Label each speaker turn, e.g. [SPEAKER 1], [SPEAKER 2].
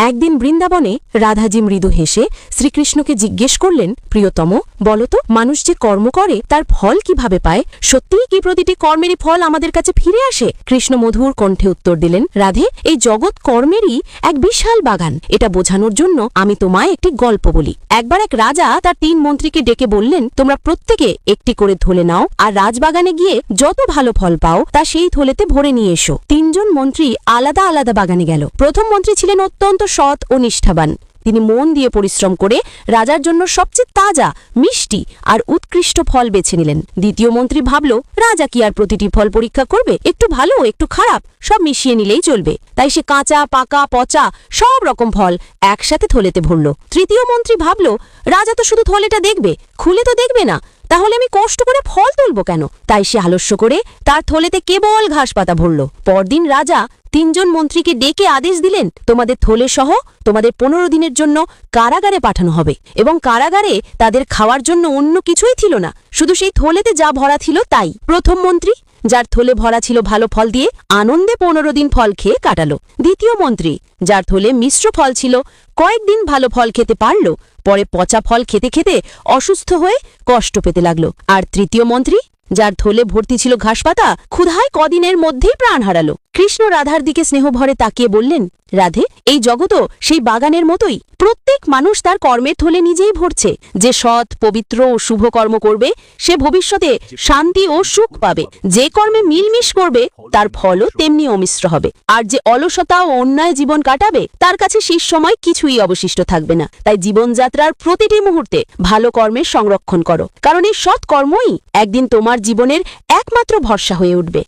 [SPEAKER 1] একদিন বৃন্দাবনে রাধাজি মৃদু হেসে শ্রীকৃষ্ণকে জিজ্ঞেস করলেন, প্রিয়তম, বলতো মানুষ যে কর্ম করে তার ফল কিভাবে পায়? সত্যিই কি প্রতিটি কর্মেরই ফল আমাদের কাছে ফিরে আসে? কৃষ্ণ মধুর কণ্ঠে উত্তর দিলেন, রাধে, এই জগৎ কর্মেরই এক বিশাল বাগান। এটা বোঝানোর জন্য আমি তোমায় একটি গল্প বলি। একবার এক রাজা তার 3 মন্ত্রীকে ডেকে বললেন, তোমরা প্রত্যেকে একটি করে থলে নাও আর রাজবাগানে গিয়ে যত ভালো ফল পাও তা সেই থলেতে ভরে নিয়ে এসো। 3 জন মন্ত্রী আলাদা আলাদা বাগানে গেল। প্রথম মন্ত্রী ছিলেন অত্যন্ত সৎ ও নিষ্ঠাবান। তিনি মন দিয়ে পরিশ্রম করে রাজার জন্য সবচেয়ে তাজা, মিষ্টি আর উৎকৃষ্ট ফল বেছে নিলেন। দ্বিতীয় মন্ত্রী ভাবল, রাজা কি আর প্রতিটি ফল পরীক্ষা করবে? একটু ভালো একটু খারাপ সব মিশিয়ে নিলেই চলবে। তাই সে কাঁচা, পাকা, পচা সব রকম ফল একসাথে থলেতে ভরল। তৃতীয় মন্ত্রী ভাবল, রাজা তো শুধু থলেটা দেখবে, খুলে তো দেখবে না, তাহলে আমি কষ্ট করে ফল তুলব কেন? তাই সে আলস্য করে তার থলেতে কেবল ঘাস পাতা ভরল। পরদিন রাজা 3 জন মন্ত্রীকে ডেকে আদেশ দিলেন, তোমাদের থলে সহ তোমাদের 15 দিনের জন্য কারাগারে পাঠানো হবে। এবং কারাগারে তাদের খাওয়ার জন্য অন্য কিছুই ছিল না, শুধু সেই থলেতে যা ভরা ছিল তাই। প্রথম মন্ত্রী, যার থলে ভরা ছিল ভালো ফল দিয়ে, আনন্দে 15 দিন ফল খেয়ে কাটালো। দ্বিতীয় মন্ত্রী, যার থলে মিশ্র ফল ছিল, কয়েকদিন ভালো ফল খেতে পারল, পরে পচা ফল খেতে খেতে অসুস্থ হয়ে কষ্ট পেতে লাগলো। আর তৃতীয় মন্ত্রী, যার থলে ভর্তি ছিল ঘাসপাতা, ক্ষুধায় কদিনের মধ্যেই প্রাণ হারালো। কৃষ্ণ রাধার দিকে স্নেহভরে তাকিয়ে বললেন, রাধে, এই জগৎও সেই বাগানের মতোই। প্রত্যেক মানুষ তার কর্মের থলে নিজেই ভরছে। যে সৎ, পবিত্র ও শুভ কর্ম করবে সে ভবিষ্যতে শান্তি ও সুখ পাবে। যে কর্মে মিলমিশ করবে তার ফলও তেমনি অমিশ্র হবে। আর যে অলসতা ও অন্যায় জীবন কাটাবে তার কাছে শেষ সময় কিছুই অবশিষ্ট থাকবে না। তাই জীবনযাত্রার প্রতিটি মুহূর্তে ভালো কর্মের সংরক্ষণ করো, কারণ এই সৎ কর্মই একদিন তোমার জীবনের একমাত্র ভরসা হয়ে উঠবে।